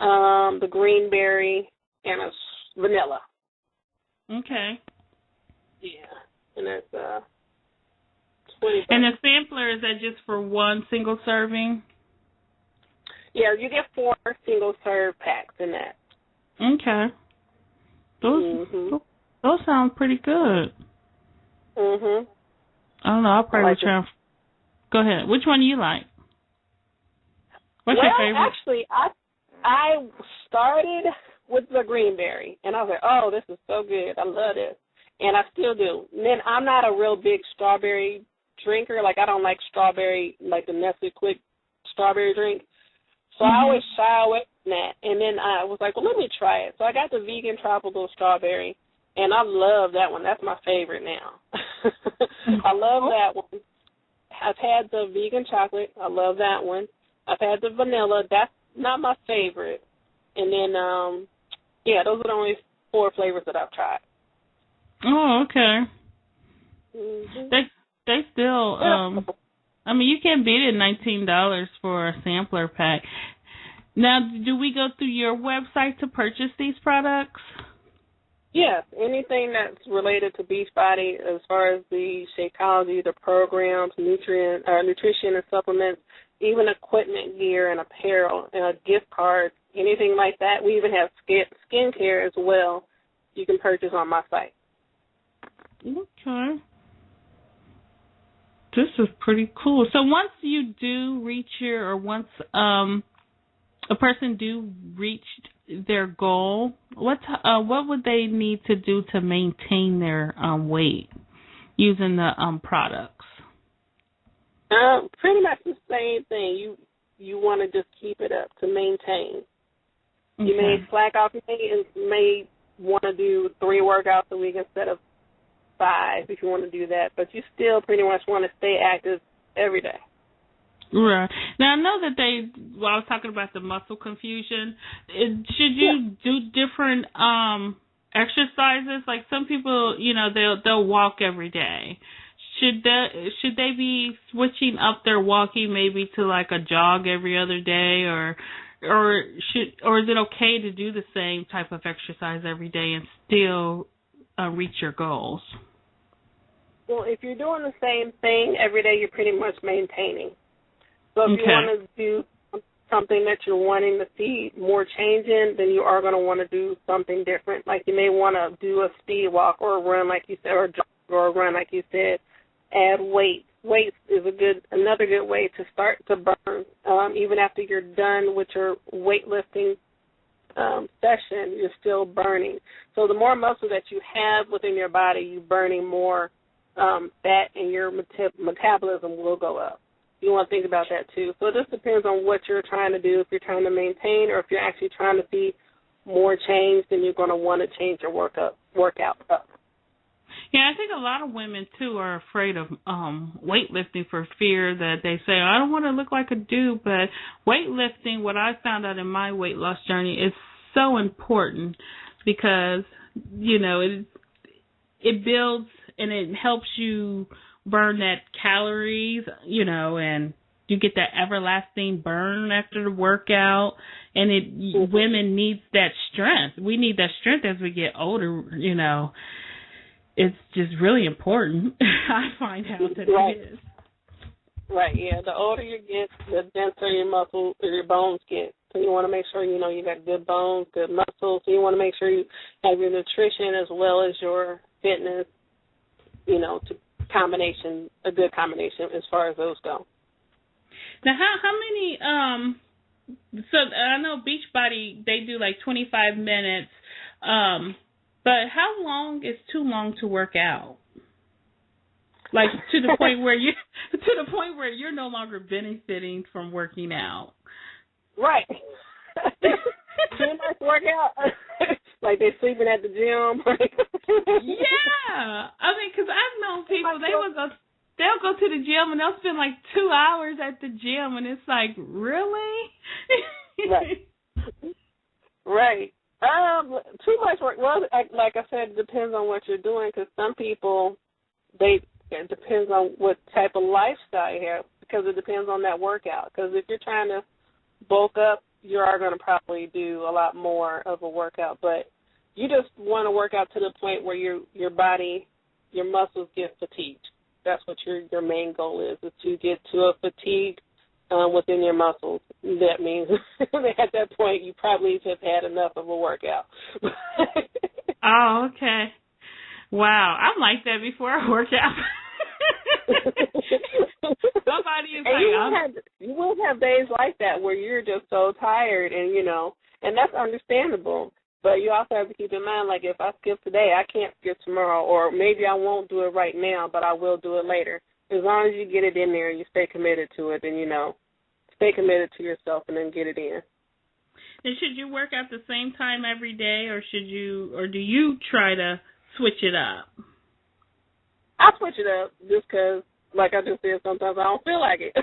the green berry, and a vanilla. Okay. Yeah, and that's $20. And the sampler, is that just for one single serving? Yeah, you get 4 single serve packs in that. Okay. Those sound pretty good. Mhm. I don't know. I'll probably try. Go ahead. Which one do you like? What's your favorite? Well, actually, I started with the green berry, and I was like, oh, this is so good. I love this. and I still do. And then I'm not a real big strawberry drinker. Like, I don't like strawberry, like the Nestle Quick strawberry drink. So I always shy away from that. And then I was like, well, let me try it. So I got the vegan tropical strawberry, and I love that one. That's my favorite now. I love that one. I've had the vegan chocolate. I love that one. I've had the vanilla. That's not my favorite. And then, those are the only 4 flavors that I've tried. Oh, okay. Mm-hmm. They still, I mean, you can't beat it, $19 for a sampler pack. Now, do we go through your website to purchase these products? Yes, anything that's related to Beachbody as far as the Shakeology, the programs, nutrition and supplements, even equipment gear and apparel, gift cards, anything like that. We even have skincare as well you can purchase on my site. Okay. This is pretty cool. So once you do reach once a person do reach their goal, what would they need to do to maintain their weight using the products? Pretty much the same thing. You want to just keep it up to maintain. Okay. You may slack off, you may want to do 3 workouts a week instead of 5 if you want to do that, but you still pretty much want to stay active every day. Right. Now, I know that I was talking about the muscle confusion. Should you do different exercises? Like some people, they'll walk every day. Should they be switching up their walking maybe to like a jog every other day, or is it okay to do the same type of exercise every day and still reach your goals? Well, if you're doing the same thing every day, you're pretty much maintaining. So if you want to do something that you're wanting to see more change in, then you are going to want to do something different. Like you may want to do a speed walk or a run, like you said, or a jog or a run, like you said. Add weight. Weight is another good way to start to burn. Even after you're done with your weightlifting session, you're still burning. So the more muscle that you have within your body, you're burning more fat, and your metabolism will go up. You want to think about that too. So it just depends on what you're trying to do. If you're trying to maintain, or if you're actually trying to see more change, then you're going to want to change your workout up. Yeah, I think a lot of women too are afraid of weightlifting for fear that they say, I don't want to look like a dude. But weightlifting, what I found out in my weight loss journey, is so important because it builds and it helps you burn that calories, and you get that everlasting burn after the workout. And women need that strength. We need that strength as we get older, It's just really important. I find out that it is. Right, yeah. The older you get, the denser your muscles or your bones get. So you want to make sure, you got good bones, good muscles. So you want to make sure you have your nutrition as well as your fitness, a good combination as far as those go. Now, how many, so I know Beachbody, they do like 25 minutes, but how long is too long to work out? Like to the point where you're no longer benefiting from working out. Right. Too much workout. Like they're sleeping at the gym. Yeah. I mean, because I've known people, they'll go to the gym and they'll spend like 2 hours at the gym, and it's like, really? Right. Right. Too much work. Well, like I said, it depends on what you're doing, because some people, it depends on what type of lifestyle you have, because it depends on that workout. Because if you're trying to bulk up, you are going to probably do a lot more of a workout. But you just want to work out to the point where your body, your muscles get fatigued. That's what your main goal is to get to a fatigue within your muscles. That means at that point you probably just had enough of a workout. Oh, okay. Wow, I'm like that before I work out. Somebody is you will have days like that where you're just so tired, and and that's understandable. But you also have to keep in mind, like, if I skip today, I can't skip tomorrow, or maybe I won't do it right now, but I will do it later. As long as you get it in there and you stay committed to it, then, stay committed to yourself and then get it in. And should you work out the same time every day, or do you try to switch it up? I switch it up just because, like I just said, sometimes I don't feel like it.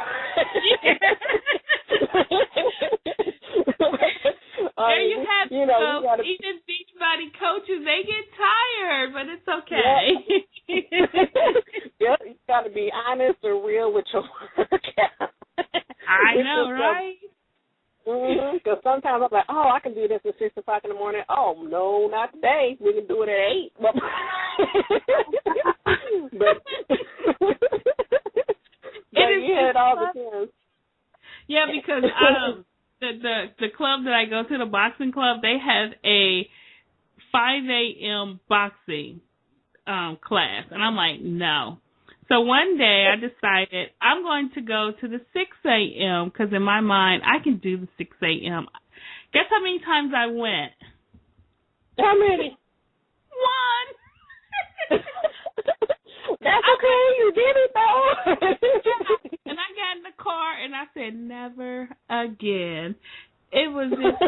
There you have it. Even Beachbody coaches, they get tired, but it's okay. Yep, you got to be honest or real with your workout. I know, right? Because sometimes I'm like, oh, I can do this at 6 o'clock in the morning. Oh, no, not today. We can do it at 8. But it all depends. Yeah, because the club that I go to, the boxing club, they have a 5 a.m. boxing class, and I'm like, no. So one day I decided I'm going to go to the 6 a.m. because in my mind I can do the 6 a.m. Guess how many times I went? How many? 1. That's okay. You did it, though. Yeah. And I got in the car and I said, never again. It was just,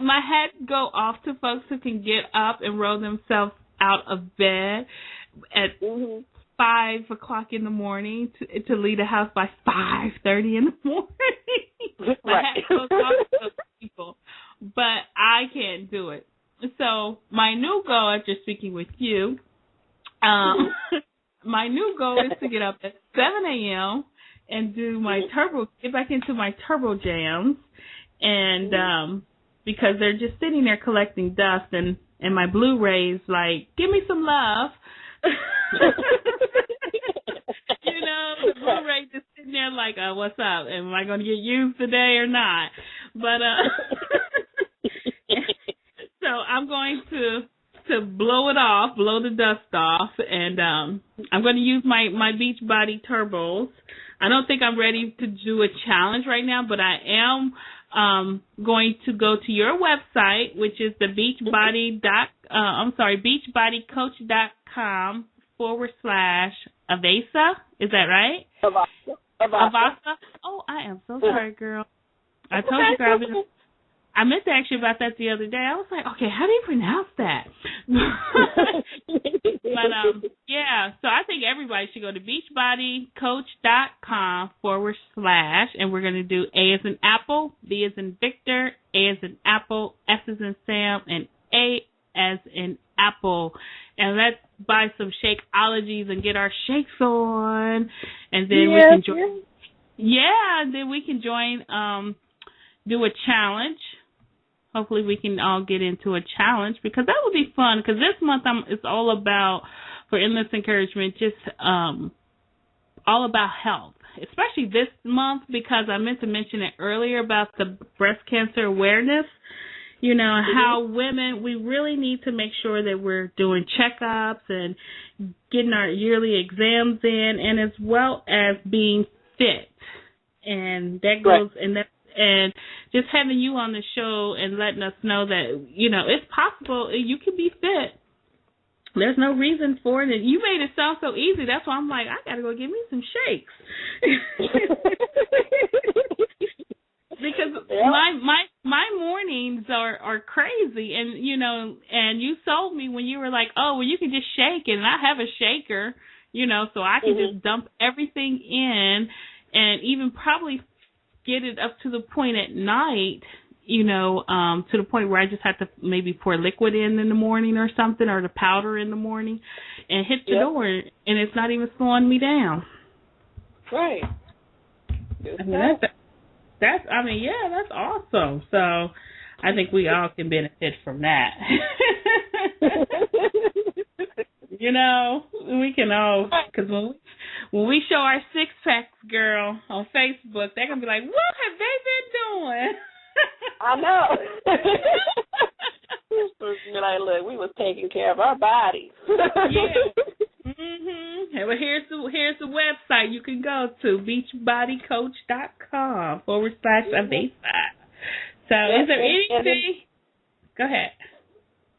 my head go off to folks who can get up and roll themselves out of bed at 5 o'clock in the morning to leave the house by 5:30 in the morning. My head goes off to those people. But I can't do it. So my new goal, after speaking with you, my new goal is to get up at 7 a.m. and do my get back into my turbo jams, and because they're just sitting there collecting dust, and my Blu-rays like, give me some love. The Blu-ray just sitting there like, what's up? Am I going to get used today or not? But so I'm going to blow it off, blow the dust off, and I'm going to use my Beachbody turbos. I don't think I'm ready to do a challenge right now, but I am going to go to your website, which is the beachbodycoach.com/Avesa. Is that right? Avasa. Oh, I am so sorry, girl. I told you, girl. I meant to ask you about that the other day. I was like, okay, how do you pronounce that? But, so I think everybody should go to beachbodycoach.com / and we're going to do A as in Apple, B as in Victor, A as in Apple, S as in Sam, and A as in Apple. And let's buy some Shakeologies and get our shakes on. And then we can join. Yeah, and then we can join, do a challenge. Hopefully we can all get into a challenge, because that would be fun. Because this month it's all about, for Endless Encouragement, just all about health. Especially this month, because I meant to mention it earlier about the breast cancer awareness. How women, we really need to make sure that we're doing checkups and getting our yearly exams in, and as well as being fit. And that goes, and just having you on the show and letting us know that, it's possible you can be fit. There's no reason for it. And you made it sound so easy. That's why I'm like, I got to go get me some shakes. Because my mornings are crazy. And, and you sold me when you were like, oh, well, you can just shake it. And I have a shaker, so I can just dump everything in and even probably get it up to the point at night, to the point where I just have to maybe pour liquid in the morning or something, or the powder in the morning, and hit the door, and it's not even slowing me down. Right. That's awesome. So I think we all can benefit from that. We can all, because when we show our six-packs, girl, on Facebook, they're going to be like, what have they been doing? I know. Like, look, we was taking care of our bodies. Yeah. Well, here's the website you can go to, beachbodycoach.com / Avesa. So is there anything Go ahead.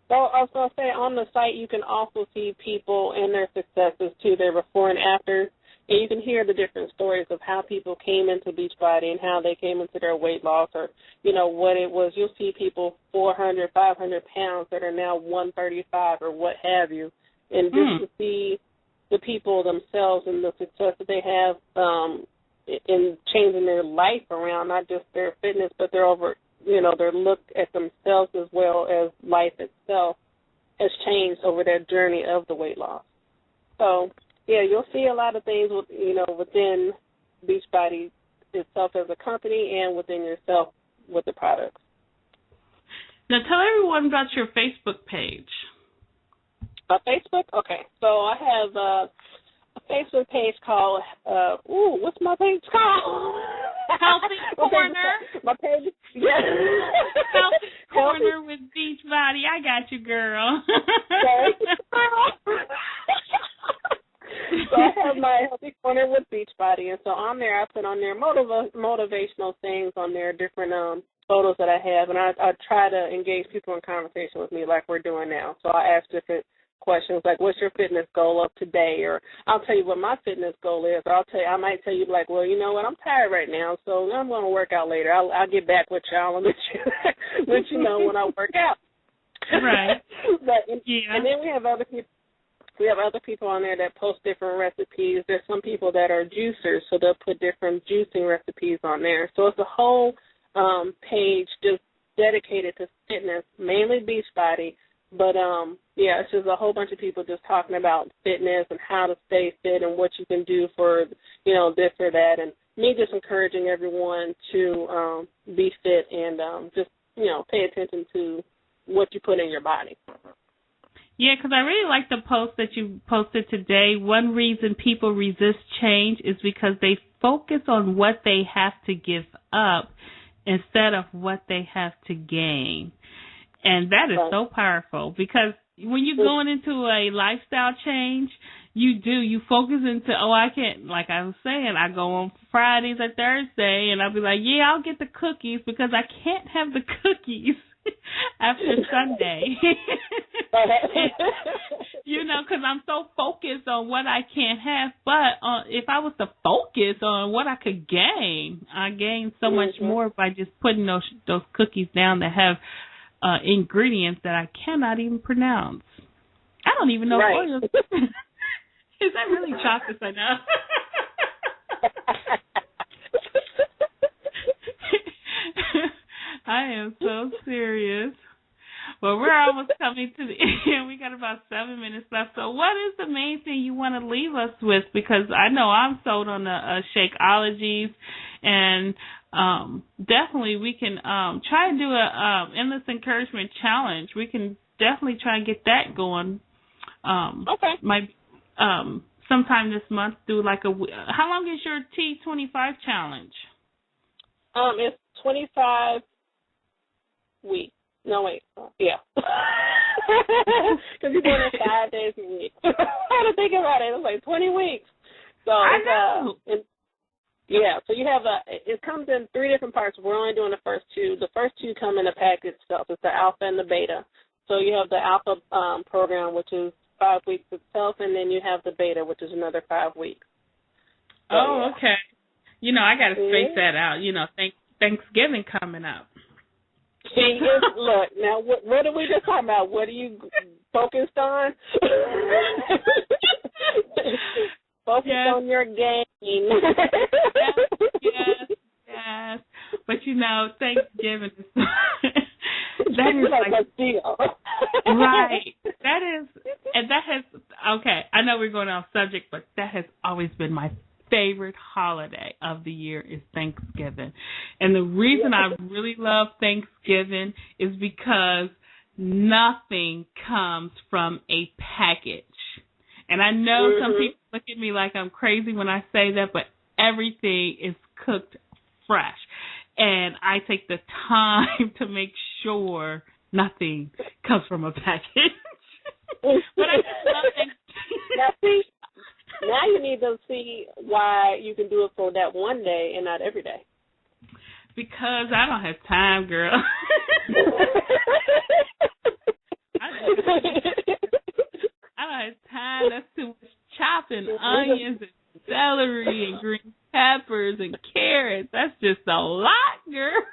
So I was going to say, on the site, you can also see people and their successes, too, their before and after. And you can hear the different stories of how people came into Beachbody and how they came into their weight loss, or, what it was. You'll see people 400, 500 pounds that are now 135 or what have you. And just to see the people themselves and the success that they have in changing their life around, not just their fitness, but their look at themselves as well as life itself has changed over their journey of the weight loss. So, yeah, you'll see a lot of things, within Beachbody itself as a company and within yourself with the products. Now, tell everyone about your Facebook page. Facebook? Okay. So I have a Facebook page called, what's my page called? Healthy Corner. My page, yes. Healthy Corner with Beachbody. I got you, girl. So I have my Healthy Corner with Beachbody, and so on there I put on there motivational things on there, different photos that I have, and I try to engage people in conversation with me like we're doing now. So I ask different questions like, what's your fitness goal of today? Or I'll tell you what my fitness goal is. Or I might tell you like, well, you know what, I'm tired right now, so I'm going to work out later. I'll get back with y'all and let you know when I work out. Right. And then we have other people. We have other people on there that post different recipes. There's some people that are juicers, so they'll put different juicing recipes on there. So it's a whole page just dedicated to fitness, mainly Beachbody. But, it's just a whole bunch of people just talking about fitness and how to stay fit and what you can do for, this or that. And me just encouraging everyone to be fit and just, pay attention to what you put in your body. Yeah, because I really like the post that you posted today. One reason people resist change is because they focus on what they have to give up instead of what they have to gain. And that is so powerful, because when you're going into a lifestyle change, you focus into, I can't, like I was saying, I go on Fridays or Thursday and I'll be like, yeah, I'll get the cookies because I can't have the cookies after Sunday. Because I'm so focused on what I can't have. But if I was to focus on what I could gain, I gain so much more by just putting those cookies down that have ingredients that I cannot even pronounce. I don't even know. Right. Is that really chocolate? I know. I am so serious. Well, we're almost coming to the end. We got about 7 minutes left. So what is the main thing you want to leave us with? Because I know I'm sold on the Shakeologies, and definitely we can try and do a endless encouragement challenge. We can definitely try and get that going. Okay. Sometime this month, do like how long is your T25 challenge? It's 25 weeks. No, wait. Yeah. Because you're doing it 5 days a week. I had to think about it. It was like 20 weeks. So I know. So you have it comes in 3 different parts. We're only doing the first 2. The first 2 come in a package itself. It's the alpha and the beta. So you have the alpha program, which is 5 weeks itself, and then you have the beta, which is another 5 weeks. So, okay. I got to space that out. Thanksgiving coming up. Look, now, what are we just talking about? What are you focused on? Focus on your gain. Yes. But, Thanksgiving is that is like a deal. Right. That has, okay, I know we're going off subject, but that has always been my favorite holiday of the year is Thanksgiving. And the reason I really love Thanksgiving is because nothing comes from a package. And I know some people look at me like I'm crazy when I say that, but everything is cooked fresh. And I take the time to make sure nothing comes from a package. But I just love Thanksgiving. Now you need to see why you can do it for that one day and not every day. Because I don't have time, girl. I don't have time. That's too much chopping onions and celery and green peppers and carrots. That's just a lot, girl.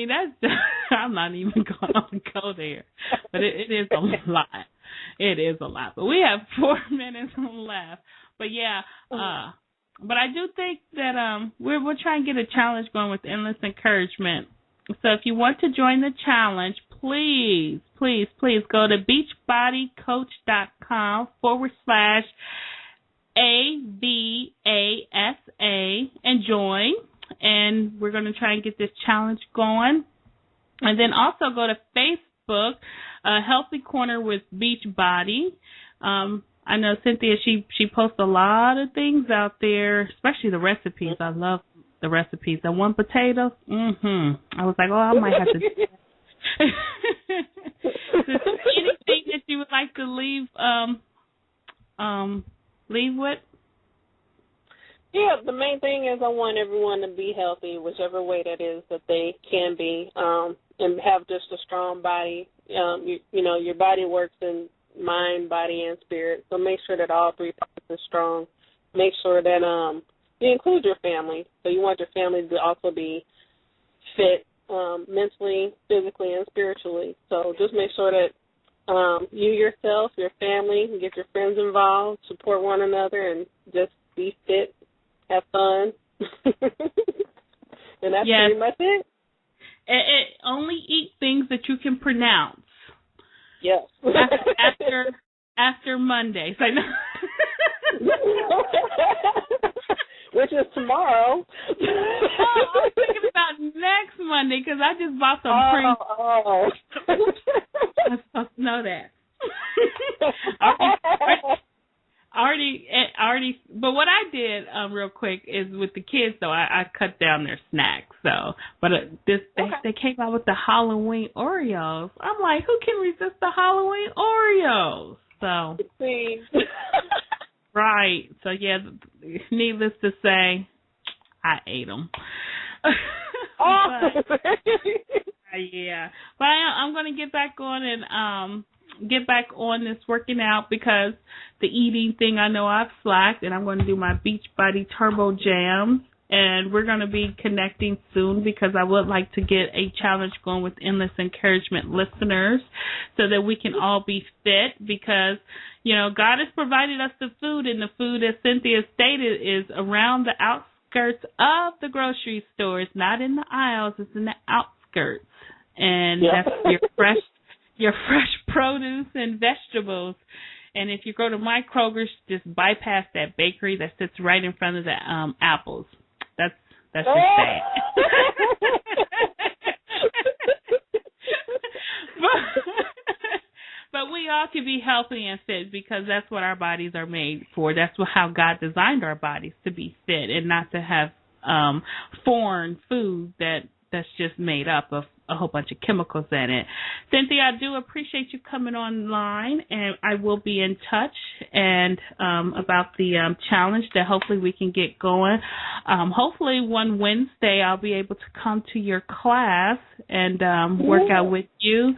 That's just, I'm not even gonna go there. But it is a lot. It is a lot. But we have 4 minutes left. But yeah, but I do think that we'll try and get a challenge going with endless encouragement. So if you want to join the challenge, please go to beachbodycoach.com/AVASA and join. And we're going to try and get this challenge going. And then also go to Facebook, Healthy Corner with Beachbody. I know Synthia, she posts a lot of things out there, especially the recipes. I love the recipes. The one potato, I was like, I might have to do that. Is there anything that you would like to leave with? Yeah, the main thing is I want everyone to be healthy, whichever way that is that they can be, and have just a strong body. Your body works in mind, body, and spirit. So make sure that all three parts are strong. Make sure that you include your family. So you want your family to also be fit mentally, physically, and spiritually. So just make sure that you yourself, your family, get your friends involved, support one another, and just be fit, have fun. And that's pretty much it. Only eat things that you can pronounce. Yes. After Monday. So which is tomorrow. I was thinking about next Monday because I just bought some cream. I'm supposed to know that. Already. But what I did real quick is with the kids, though, I cut down their snacks. So, but they came out with the Halloween Oreos. I'm like, who can resist the Halloween Oreos? So, right. So yeah, needless to say, I ate them. But I'm going to get back on and get back on this working out because the eating thing, I know I've slacked, and I'm going to do my Beachbody Turbo Jams, and we're going to be connecting soon because I would like to get a challenge going with Endless Encouragement listeners so that we can all be fit because, God has provided us the food, and the food, as Synthia stated, is around the outskirts of the grocery stores, not in the aisles, it's in the outskirts. And that's your fresh produce and vegetables. And if you go to my Kroger's, just bypass that bakery that sits right in front of the apples. That's just sad. But we all can be healthy and fit because that's what our bodies are made for. That's how God designed our bodies, to be fit and not to have foreign food that's just made up of a whole bunch of chemicals in it. Synthia, I do appreciate you coming online, and I will be in touch and about the challenge that hopefully we can get going. Hopefully one Wednesday I'll be able to come to your class and work out with you.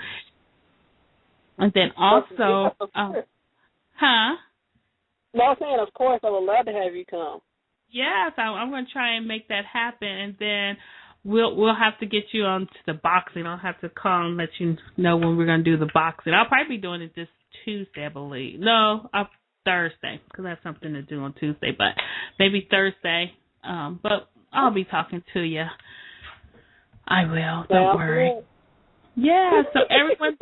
And then also, No, I'm saying, of course, I would love to have you come. Yes, I'm going to try and make that happen, and then we'll have to get you on to the boxing. I'll have to call and let you know when we're going to do the boxing. I'll probably be doing it this Tuesday, I believe. No, Thursday, because I have something to do on Tuesday, but maybe Thursday. But I'll be talking to you. I will. Don't worry. Yeah, so everyone,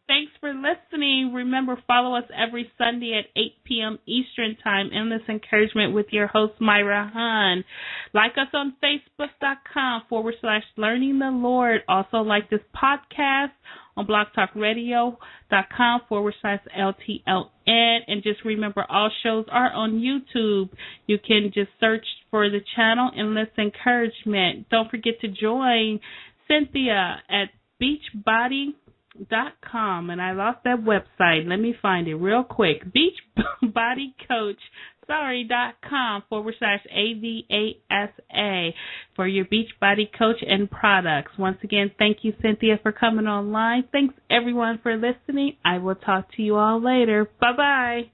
thanks for listening. Remember, follow us every Sunday at 8 p.m. Eastern Time. Endless Encouragement with your host, Myra Hahn. Like us on Facebook.com/Learning the Lord. Also like this podcast on blogtalkradio.com/LTLN. And just remember, all shows are on YouTube. You can just search for the channel Endless Encouragement. Don't forget to join Synthia at Beachbody.com, and I lost that website. Let me find it real quick. Beachbody Coach sorry.com/AVASA for your Beachbody Coach and products. Once again, thank you, Synthia, for coming online. Thanks, everyone, for listening. I will talk to you all later. Bye-bye.